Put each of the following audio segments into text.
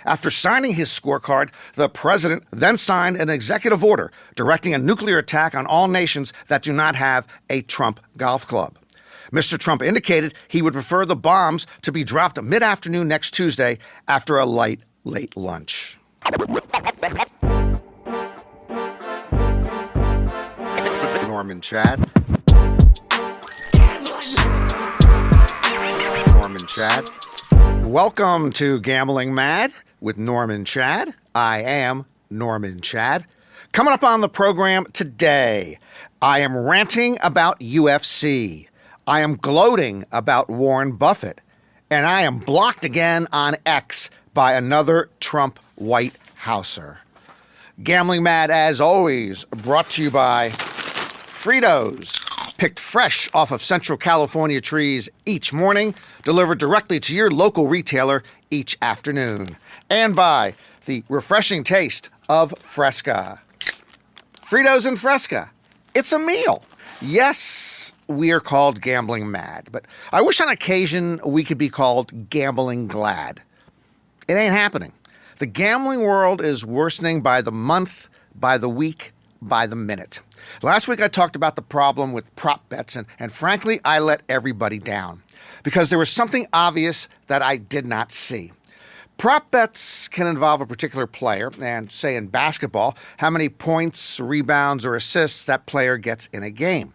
After signing his scorecard, the president then signed an executive order directing a nuclear attack on all nations that do not have a Trump golf club. Mr. Trump indicated he would prefer the bombs to be dropped mid-afternoon next Tuesday after a late lunch. Norman Chad. Norman Chad. Welcome to Gambling Mad with Norman Chad. I am Norman Chad. Coming up on the program today, I am ranting about UFC. I am gloating about Warren Buffett. And I am blocked again on X by another Trump White Houser. Gambling Mad, as always, brought to you by Fritos, picked fresh off of Central California trees each morning, delivered directly to your local retailer each afternoon. And by the refreshing taste of Fresca. Fritos and Fresca. It's a meal. Yes, we are called Gambling Mad, but I wish on occasion we could be called Gambling Glad. It ain't happening. The gambling world is worsening by the month, by the week, by the minute. Last week I talked about the problem with prop bets, and frankly, I let everybody down because there was something obvious that I did not see. Prop bets can involve a particular player, and say in basketball, how many points, rebounds, or assists that player gets in a game.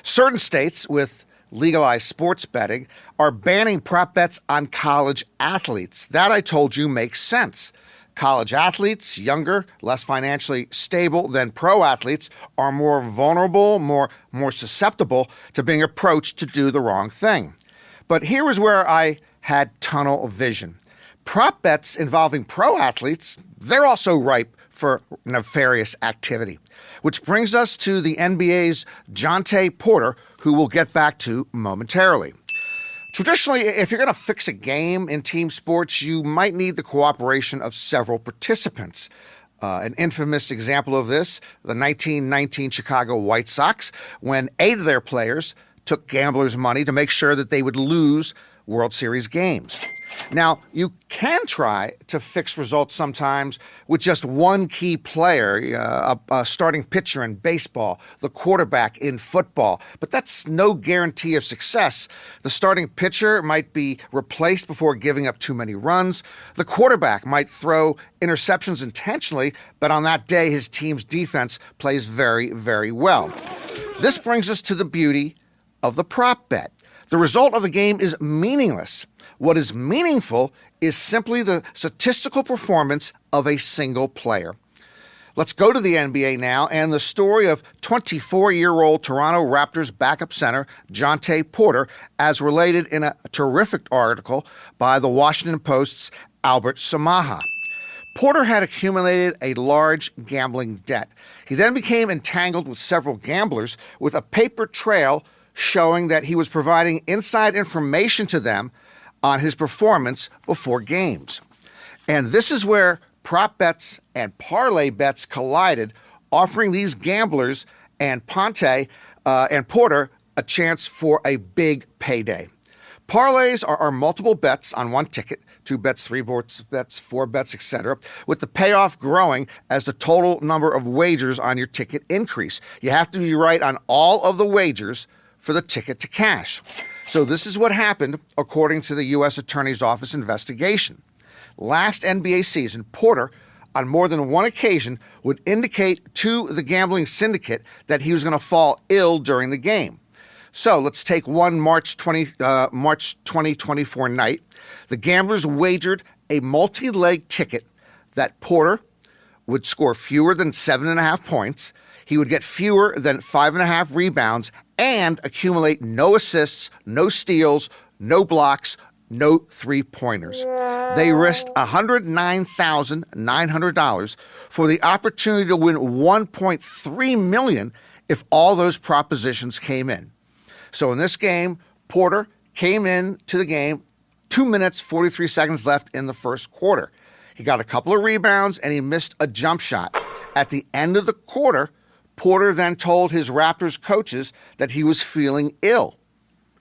Certain states with legalized sports betting are banning prop bets on college athletes. That, I told you, makes sense. College athletes, younger, less financially stable than pro athletes, are more vulnerable, more susceptible to being approached to do the wrong thing. But here is where I had tunnel vision. Prop bets involving pro athletes, they're also ripe for nefarious activity. Which brings us to the NBA's Jontay Porter, who we'll get back to momentarily. Traditionally, if you're going to fix a game in team sports, you might need the cooperation of several participants. An infamous example of this, the 1919 Chicago White Sox, when 8 of their players took gamblers' money to make sure that they would lose World Series games. Now, you can try to fix results sometimes with just one key player, a starting pitcher in baseball, the quarterback in football, but that's no guarantee of success. The starting pitcher might be replaced before giving up too many runs. The quarterback might throw interceptions intentionally, but on that day, his team's defense plays very, very well. This brings us to the beauty of the prop bet. The result of the game is meaningless. What is meaningful is simply the statistical performance of a single player. Let's go to the NBA now and the story of 24-year-old Toronto Raptors backup center Jontay Porter, as related in a terrific article by the Washington Post's Albert Samaha. Porter had accumulated a large gambling debt. He then became entangled with several gamblers with a paper trail showing that he was providing inside information to them on his performance before games. And this is where prop bets and parlay bets collided, offering these gamblers and Ponte and Porter a chance for a big payday. Parlays are multiple bets on one ticket, 2 bets, 3 bets, 4 bets, etc., with the payoff growing as the total number of wagers on your ticket increase. You have to be right on all of the wagers for the ticket to cash. So this is what happened according to the U.S. Attorney's Office investigation. Last NBA season, Porter, on more than one occasion, would indicate to the gambling syndicate that he was going to fall ill during the game. So let's take one March 2024 night. The gamblers wagered a multi-leg ticket that Porter would score fewer than 7.5 points. He would get fewer than 5.5 rebounds and accumulate no assists, no steals, no blocks, no three-pointers. They risked $109,900 for the opportunity to win $1.3 million if all those propositions came in. So in this game, Porter came in to the game 2 minutes, 43 seconds left in the first quarter. He got a couple of rebounds and he missed a jump shot. At the end of the quarter, Porter then told his Raptors coaches that he was feeling ill.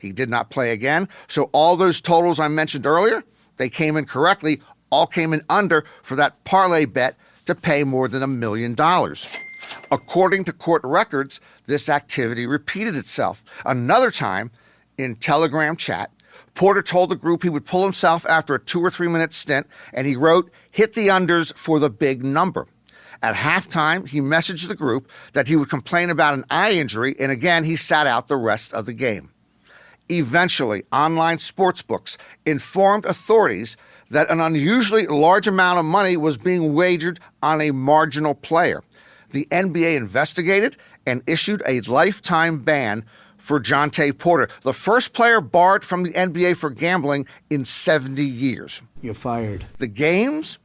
He did not play again, so all those totals I mentioned earlier, they came in correctly, all came in under for that parlay bet to pay more than $1 million. According to court records, this activity repeated itself. Another time, in Telegram chat, Porter told the group he would pull himself after a 2 or 3 minute stint, and he wrote, "Hit the unders for the big number." At halftime, he messaged the group that he would complain about an eye injury, and again, he sat out the rest of the game. Eventually, online sportsbooks informed authorities that an unusually large amount of money was being wagered on a marginal player. The NBA investigated and issued a lifetime ban for Jontay Porter, the first player barred from the NBA for gambling in 70 years. You're fired. The games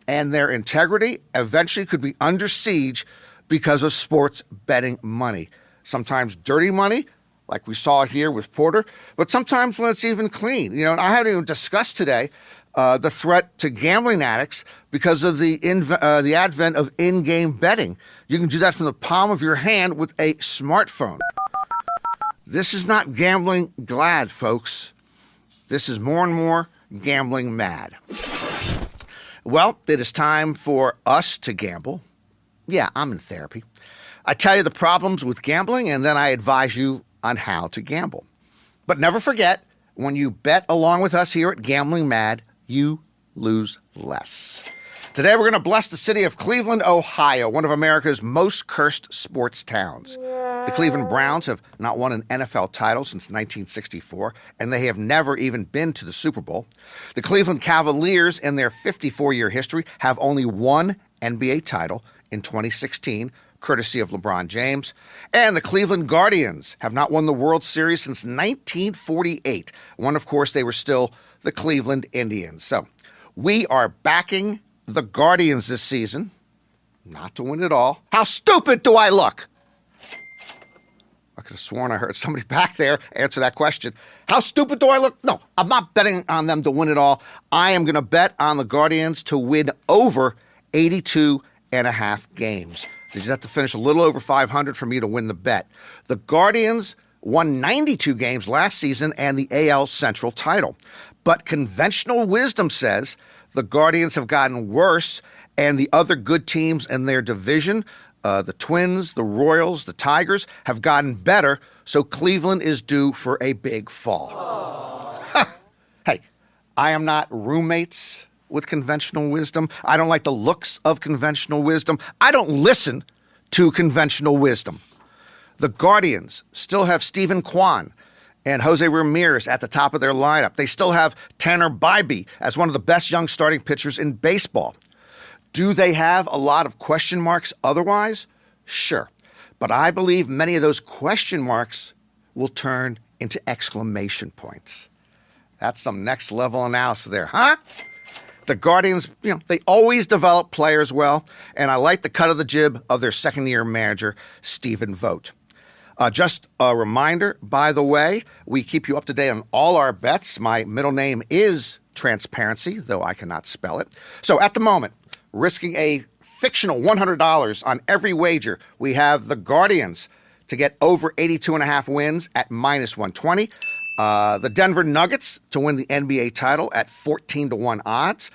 and their integrity eventually could be under siege because of sports betting money. Sometimes dirty money, like we saw here with Porter, but sometimes when it's even clean. You know, and I haven't even discussed today the threat to gambling addicts because of the advent of in-game betting. You can do that from the palm of your hand with a smartphone. This is not gambling glad, folks. This is more and more gambling mad. Well, it is time for us to gamble. Yeah, I'm in therapy. I tell you the problems with gambling, and then I advise you on how to gamble. But never forget, when you bet along with us here at Gambling Mad, you lose less. Today, we're going to bless the city of Cleveland, Ohio, one of America's most cursed sports towns. The Cleveland Browns have not won an NFL title since 1964, and they have never even been to the Super Bowl. The Cleveland Cavaliers, in their 54-year history, have only one NBA title in 2016, courtesy of LeBron James. And the Cleveland Guardians have not won the World Series since 1948, when, of course, they were still the Cleveland Indians. So we are backing the Guardians this season, not to win it all. How stupid do I look? I could have sworn I heard somebody back there answer that question. How stupid do I look? No, I'm not betting on them to win it all. I am going to bet on the Guardians to win over 82 and a half games. They just have to finish a little over 500 for me to win the bet. The Guardians won 92 games last season and the AL Central title. But conventional wisdom says the Guardians have gotten worse, and the other good teams in their division, the Twins, the Royals, the Tigers, have gotten better, so Cleveland is due for a big fall. Hey, I am not roommates with conventional wisdom. I don't like the looks of conventional wisdom. I don't listen to conventional wisdom. The Guardians still have Stephen Kwan and Jose Ramirez at the top of their lineup. They still have Tanner Bybee as one of the best young starting pitchers in baseball. Do they have a lot of question marks otherwise? Sure. But I believe many of those question marks will turn into exclamation points. That's some next level analysis there, huh? The Guardians, they always develop players well, and I like the cut of the jib of their second-year manager, Stephen Vogt. Just a reminder, by the way, we keep you up to date on all our bets. My middle name is Transparency, though I cannot spell it. So at the moment, risking a fictional $100 on every wager, we have the Guardians to get over 82 and a half wins at minus 120. The Denver Nuggets to win the NBA title at 14-1 odds.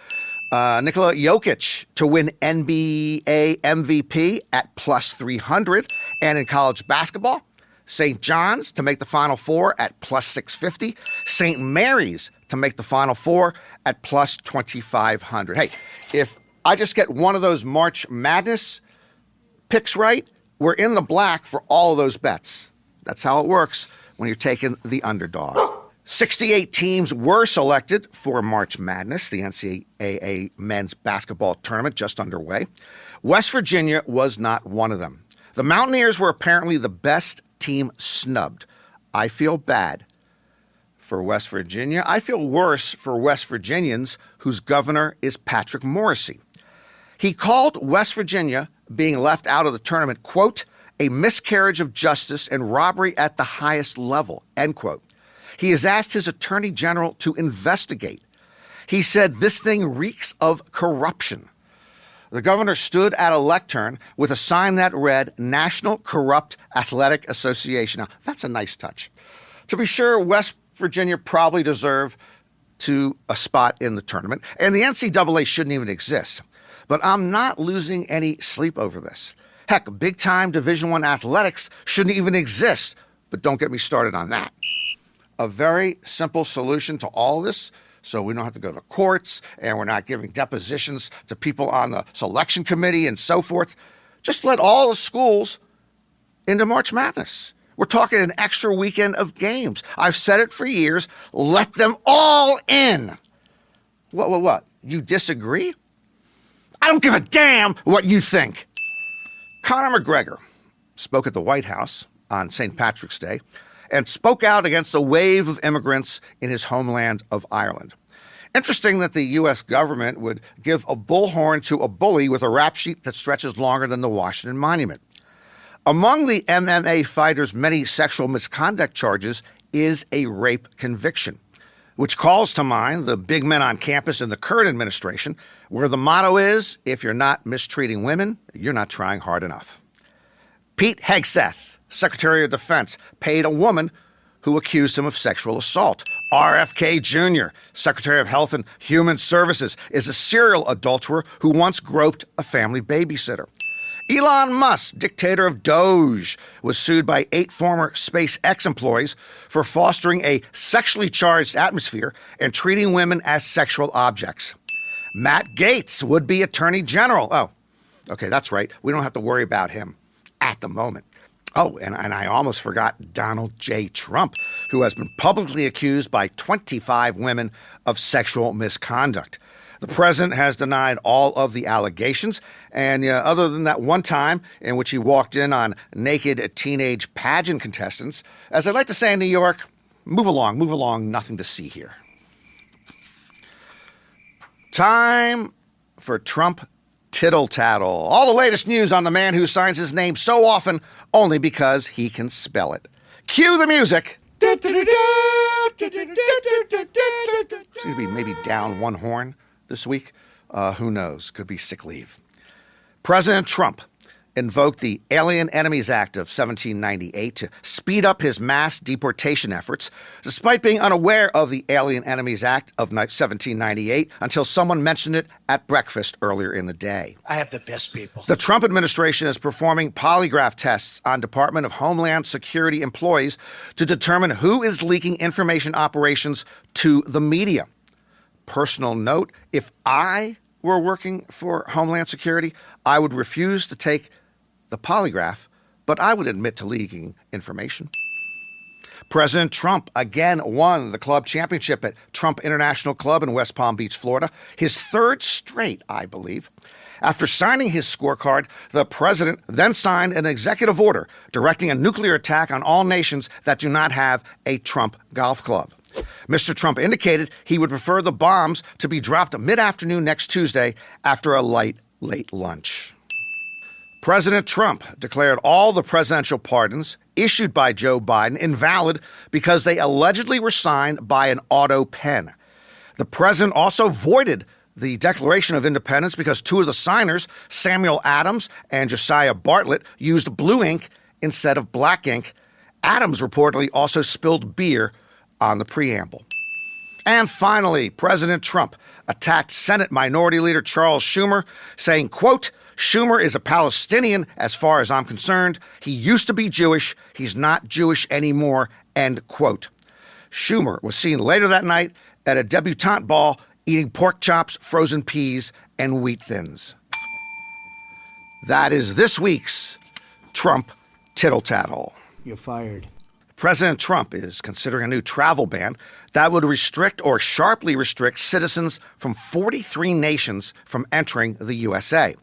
Nikola Jokic to win NBA MVP at plus 300. And in college basketball, St. John's to make the Final Four at plus 650. St. Mary's to make the Final Four at plus 2,500. Hey, if I just get one of those March Madness picks right, we're in the black for all of those bets. That's how it works when you're taking the underdog. 68 teams were selected for March Madness, the NCAA men's basketball tournament just underway. West Virginia was not one of them. The Mountaineers were apparently the best team snubbed. I feel bad for West Virginia. I feel worse for West Virginians whose governor is Patrick Morrisey. He called West Virginia being left out of the tournament, quote, a miscarriage of justice and robbery at the highest level, end quote. He has asked his attorney general to investigate. He said this thing reeks of corruption. The governor stood at a lectern with a sign that read National Corrupt Athletic Association. Now, that's a nice touch. To be sure, West Virginia probably deserved to a spot in the tournament, and the NCAA shouldn't even exist. But I'm not losing any sleep over this. Heck, big-time Division I athletics shouldn't even exist, but don't get me started on that. A very simple solution to all this, so we don't have to go to courts, and we're not giving depositions to people on the selection committee and so forth. Just let all the schools into March Madness. We're talking an extra weekend of games. I've said it for years. Let them all in. What? You disagree? I don't give a damn what you think. Conor McGregor spoke at the White House on St. Patrick's Day and spoke out against the wave of immigrants in his homeland of Ireland. Interesting that the U.S. government would give a bullhorn to a bully with a rap sheet that stretches longer than the Washington Monument. Among the MMA fighter's many sexual misconduct charges is a rape conviction, which calls to mind the big men on campus in the current administration, where the motto is, if you're not mistreating women, you're not trying hard enough. Pete Hegseth, Secretary of Defense, paid a woman who accused him of sexual assault. RFK Jr., Secretary of Health and Human Services, is a serial adulterer who once groped a family babysitter. Elon Musk, dictator of Doge, was sued by 8 former SpaceX employees for fostering a sexually charged atmosphere and treating women as sexual objects. Matt Gaetz, would-be Attorney General. Oh, okay, that's right. We don't have to worry about him at the moment. Oh, and I almost forgot Donald J. Trump, who has been publicly accused by 25 women of sexual misconduct. The president has denied all of the allegations, and other than that one time in which he walked in on naked teenage pageant contestants, as I like to say in New York, move along, nothing to see here. Time for Trump tittle-tattle. All the latest news on the man who signs his name so often only because he can spell it. Cue the music. Seems to be maybe down one horn this week. Who knows? Could be sick leave. President Trump invoked the Alien Enemies Act of 1798 to speed up his mass deportation efforts, despite being unaware of the Alien Enemies Act of 1798 until someone mentioned it at breakfast earlier in the day. I have the best people. The Trump administration is performing polygraph tests on Department of Homeland Security employees to determine who is leaking information operations to the media. Personal note, if I were working for Homeland Security, I would refuse to take the polygraph, but I would admit to leaking information. President Trump again won the club championship at Trump International Club in West Palm Beach, Florida, his third straight, I believe. After signing his scorecard, the president then signed an executive order directing a nuclear attack on all nations that do not have a Trump golf club. Mr. Trump indicated he would prefer the bombs to be dropped mid-afternoon next Tuesday after a late lunch. President Trump declared all the presidential pardons issued by Joe Biden invalid because they allegedly were signed by an auto pen. The president also voided the Declaration of Independence because 2 of the signers, Samuel Adams and Josiah Bartlett, used blue ink instead of black ink. Adams reportedly also spilled beer on the preamble. And finally, President Trump attacked Senate Minority Leader Charles Schumer, saying, quote, Schumer is a Palestinian as far as I'm concerned. He used to be Jewish. He's not Jewish anymore, end quote. Schumer was seen later that night at a debutante ball eating pork chops, frozen peas, and wheat thins. That is this week's Trump tittle-tattle. You're fired. President Trump is considering a new travel ban that would restrict or sharply restrict citizens from 43 nations from entering the USA.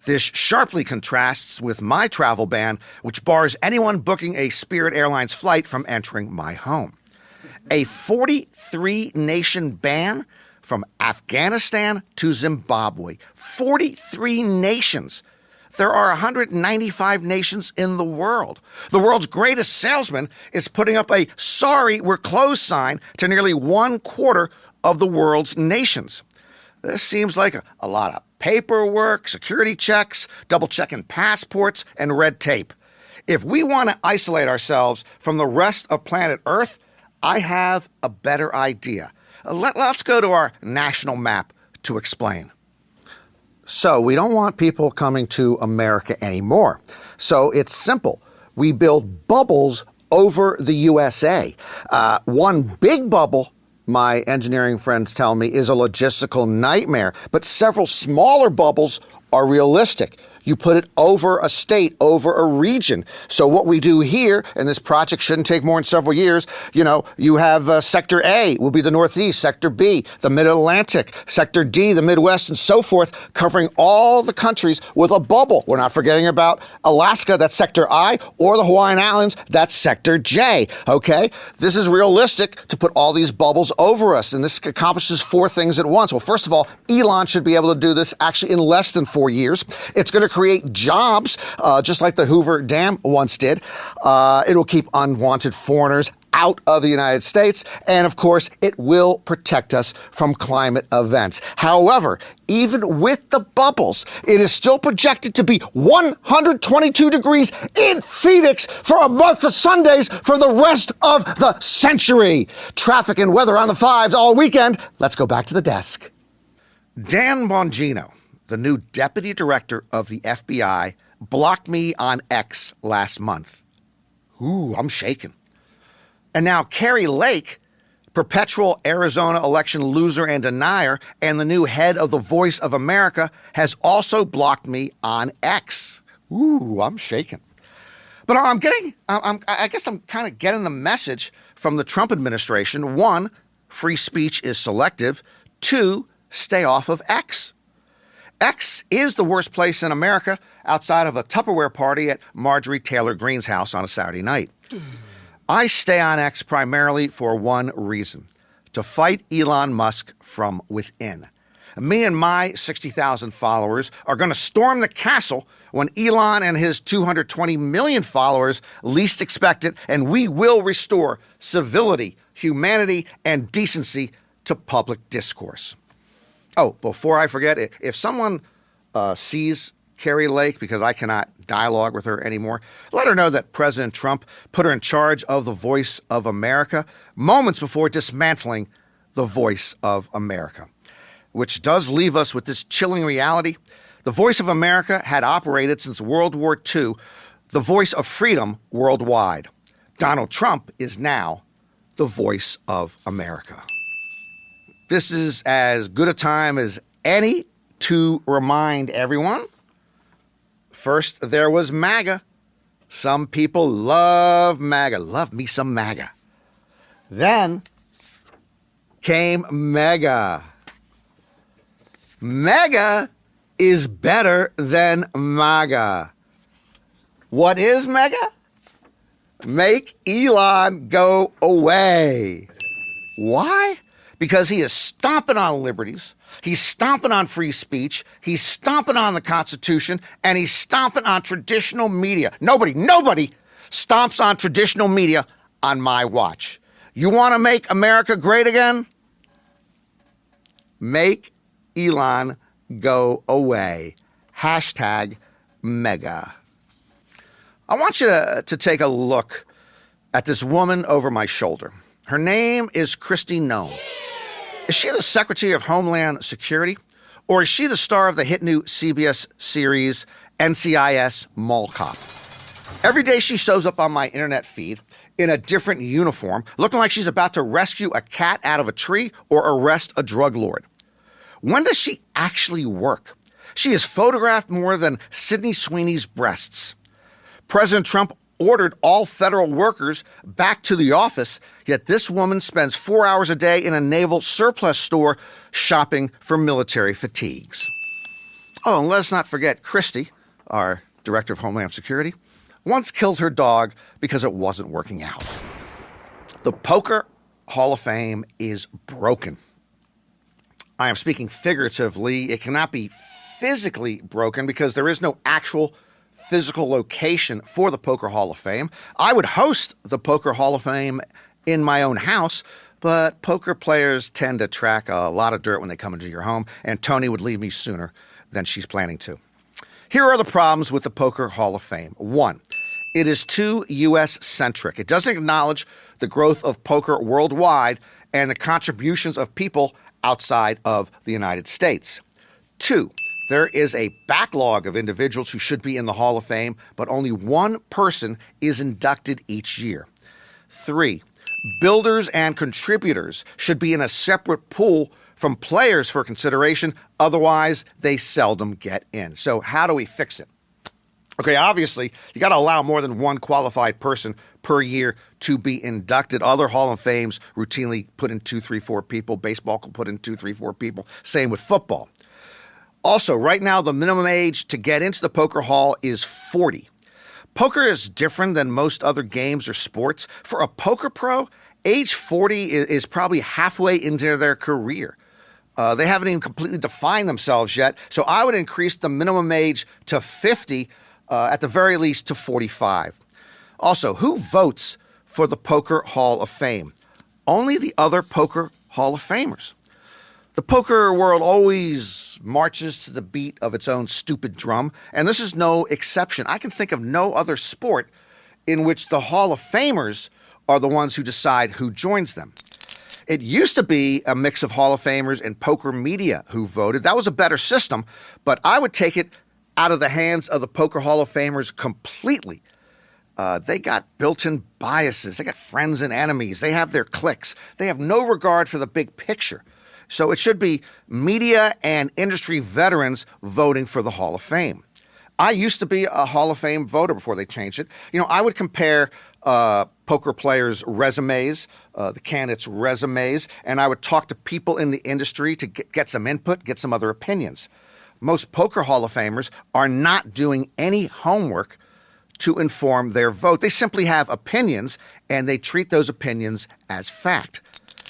This sharply contrasts with my travel ban, which bars anyone booking a Spirit Airlines flight from entering my home. A 43-nation ban from Afghanistan to Zimbabwe. 43 nations. There are 195 nations in the world. The world's greatest salesman is putting up a sorry, we're closed sign to nearly 1/4 of the world's nations. This seems like a lot of paperwork, security checks, double-checking passports, and red tape. If we want to isolate ourselves from the rest of planet Earth, I have a better idea. Let's go to our national map to explain. So we don't want people coming to America anymore. So it's simple. We build bubbles over the USA. One big bubble, my engineering friends tell me, is a logistical nightmare, but several smaller bubbles are realistic. You put it over a state, over a region. So what we do here, and this project shouldn't take more than several years, you have Sector A will be the Northeast, Sector B, the Mid-Atlantic, Sector D, the Midwest, and so forth, covering all the countries with a bubble. We're not forgetting about Alaska, that's Sector I, or the Hawaiian Islands, that's Sector J, okay? This is realistic to put all these bubbles over us, and this accomplishes four things at once. Well, first of all, Elon should be able to do this actually in less than 4 years. It's going to create jobs, just like the Hoover Dam once did. It'll keep unwanted foreigners out of the United States. And of course, it will protect us from climate events. However, even with the bubbles, it is still projected to be 122 degrees in Phoenix for a month of Sundays for the rest of the century. Traffic and weather on the fives all weekend. Let's go back to the desk. Dan Bongino, the new deputy director of the FBI, blocked me on X last month. Ooh, I'm shaking. And now Kari Lake, perpetual Arizona election loser and denier, and the new head of the Voice of America, has also blocked me on X. Ooh, I'm shaking. But I guess I'm kind of getting the message from the Trump administration. 1, free speech is selective. 2, stay off of X. X is the worst place in America outside of a Tupperware party at Marjorie Taylor Greene's house on a Saturday night. I stay on X primarily for one reason: to fight Elon Musk from within. Me and my 60,000 followers are going to storm the castle when Elon and his 220 million followers least expect it, and we will restore civility, humanity, and decency to public discourse. Oh, before I forget, if someone sees Kari Lake, because I cannot dialogue with her anymore, let her know that President Trump put her in charge of the Voice of America moments before dismantling the Voice of America. Which does leave us with this chilling reality. The Voice of America had operated since World War II, the voice of freedom worldwide. Donald Trump is now the Voice of America. This is as good a time as any to remind everyone. First, there was MAGA. Some people love MAGA. Love me some MAGA. Then came MEGA. MEGA is better than MAGA. What is MEGA? Make Elon go away. Why? Because he is stomping on liberties, he's stomping on free speech, he's stomping on the Constitution, and he's stomping on traditional media. Nobody stomps on traditional media on my watch. You want to make America great again? Make Elon go away. Hashtag MEGA. I want you to take a look at this woman over my shoulder. Her name is Kristi Noem. Is she the Secretary of Homeland Security? Or is she the star of the hit new CBS series NCIS Mall Cop? Every day she shows up on my internet feed in a different uniform, looking like she's about to rescue a cat out of a tree or arrest a drug lord. When does she actually work? She has photographed more than Sydney Sweeney's breasts. President Trump ordered all federal workers back to the office, yet this woman spends 4 hours a day in a naval surplus store shopping for military fatigues. Oh, and let's not forget Kristi, our Director of Homeland Security, once killed her dog because it wasn't working out. The Poker Hall of Fame is broken. I am speaking figuratively. It cannot be physically broken because there is no actual physical location for the Poker Hall of Fame. I would host the Poker Hall of Fame in my own house, but poker players tend to track a lot of dirt when they come into your home, and Tony would leave me sooner than she's planning to. Here are the problems with the Poker Hall of Fame. 1, it is too U.S.-centric. It doesn't acknowledge the growth of poker worldwide and the contributions of people outside of the United States. 2, there is a backlog of individuals who should be in the Hall of Fame, but only one person is inducted each year. 3, builders and contributors should be in a separate pool from players for consideration. Otherwise, they seldom get in. So how do we fix it? Okay, obviously, you got to allow more than one qualified person per year to be inducted. Other Hall of Fames routinely put in 2, 3, 4 people. Baseball can put in 2, 3, 4 people. Same with football. Also, right now, the minimum age to get into the Poker Hall is 40. Poker is different than most other games or sports. For a poker pro, age 40 is probably halfway into their career. They haven't even completely defined themselves yet. So I would increase the minimum age to 50, at the very least to 45. Also, who votes for the Poker Hall of Fame? Only the other Poker Hall of Famers. The poker world always marches to the beat of its own stupid drum, and this is no exception. I can think of no other sport in which the Hall of Famers are the ones who decide who joins them. It used to be a mix of Hall of Famers and poker media who voted. That was a better system, but I would take it out of the hands of the Poker Hall of Famers completely. They got built-in biases. They got friends and enemies. They have their cliques. They have no regard for the big picture. So it should be media and industry veterans voting for the Hall of Fame. I used to be a Hall of Fame voter before they changed it. I would compare poker players' resumes, the candidates' resumes, and I would talk to people in the industry to get some input, get some other opinions. Most Poker Hall of Famers are not doing any homework to inform their vote. They simply have opinions, and they treat those opinions as fact.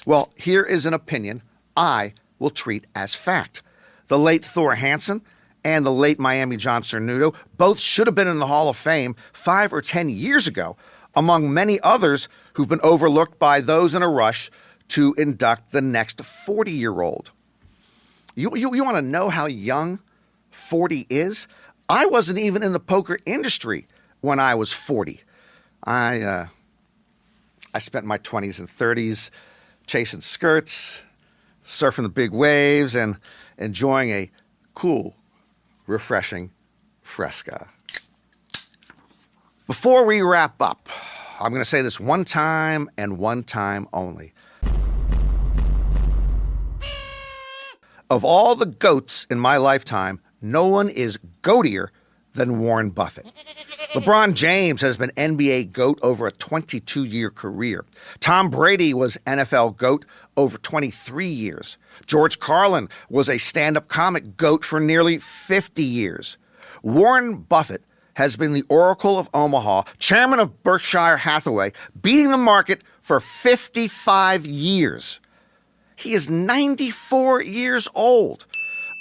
Well, here is an opinion I will treat as fact. The late Thor Hansen and the late Miami John Cernuto both should have been in the Hall of Fame 5 or 10 years ago, among many others who've been overlooked by those in a rush to induct the next 40-year-old. You want to know how young 40 is? I wasn't even in the poker industry when I was 40. I spent my 20s and 30s chasing skirts, surfing the big waves, and enjoying a cool, refreshing Fresca. Before we wrap up, I'm going to say this one time and one time only. Of all the GOATs in my lifetime, no one is goatier than Warren Buffett. LeBron James has been NBA GOAT over a 22-year career. Tom Brady was NFL GOAT over 23 years. George Carlin was a stand-up comic GOAT for nearly 50 years. Warren Buffett has been the Oracle of Omaha, chairman of Berkshire Hathaway, beating the market for 55 years. He is 94 years old.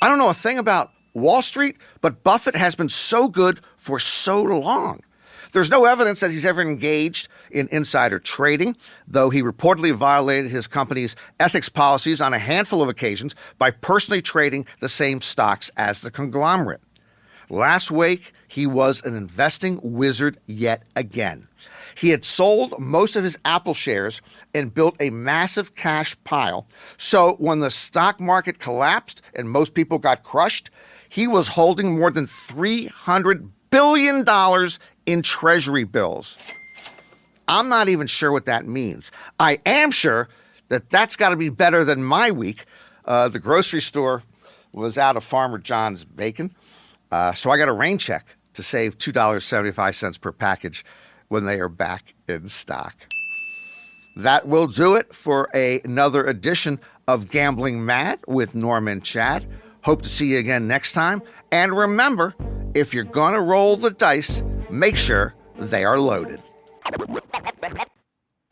I don't know a thing about Wall Street, but Buffett has been so good for so long. There's no evidence that he's ever engaged in insider trading, though he reportedly violated his company's ethics policies on a handful of occasions by personally trading the same stocks as the conglomerate. Last week, he was an investing wizard yet again. He had sold most of his Apple shares and built a massive cash pile. So when the stock market collapsed and most people got crushed, he was holding more than $300 billion in treasury bills. I'm not even sure what that means. I am sure that that's got to be better than my week. The grocery store was out of Farmer John's bacon, so I got a rain check to save $2.75 per package when they are back in stock. That will do it for another edition of Gambling Mad with Norm and Chad. Hope to see you again next time. And remember, if you're going to roll the dice, make sure they are loaded.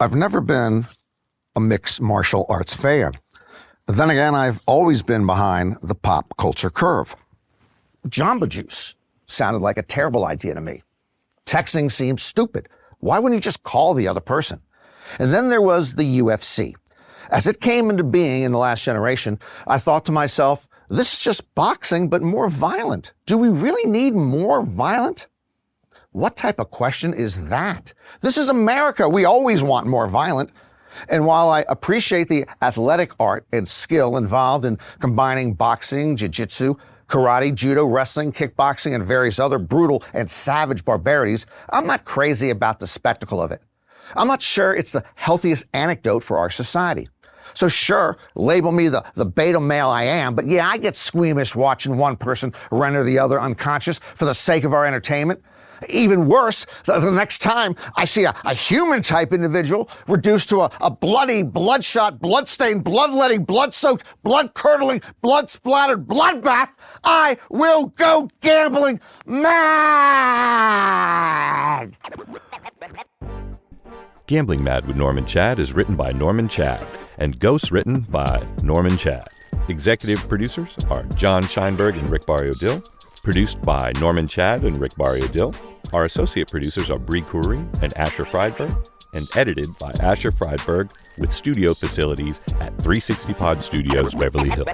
I've never been a mixed martial arts fan. Then again, I've always been behind the pop culture curve. Jamba Juice sounded like a terrible idea to me. Texting seemed stupid. Why wouldn't you just call the other person? And then there was the UFC. As it came into being in the last generation, I thought to myself, this is just boxing, but more violent. Do we really need more violent? What type of question is that? This is America. We always want more violent. And while I appreciate the athletic art and skill involved in combining boxing, jiu-jitsu, karate, judo, wrestling, kickboxing, and various other brutal and savage barbarities, I'm not crazy about the spectacle of it. I'm not sure it's the healthiest anecdote for our society. So sure, label me the beta male I am, but yeah, I get squeamish watching one person render the other unconscious for the sake of our entertainment. Even worse, the next time I see a human-type individual reduced to a bloody, bloodshot, blood-stained, blood-letting, blood-soaked, blood-curdling, blood-splattered bloodbath, I will go gambling mad! Gambling Mad with Norman Chad is written by Norman Chad and ghost-written by Norman Chad. Executive producers are John Scheinberg and Rick Barrio-Dill. Produced by Norman Chad and Rick Barrio-Dill. Our associate producers are Bree Khoury and Asher Friedberg, and edited by Asher Friedberg with studio facilities at 360 Pod Studios, Beverly Hills.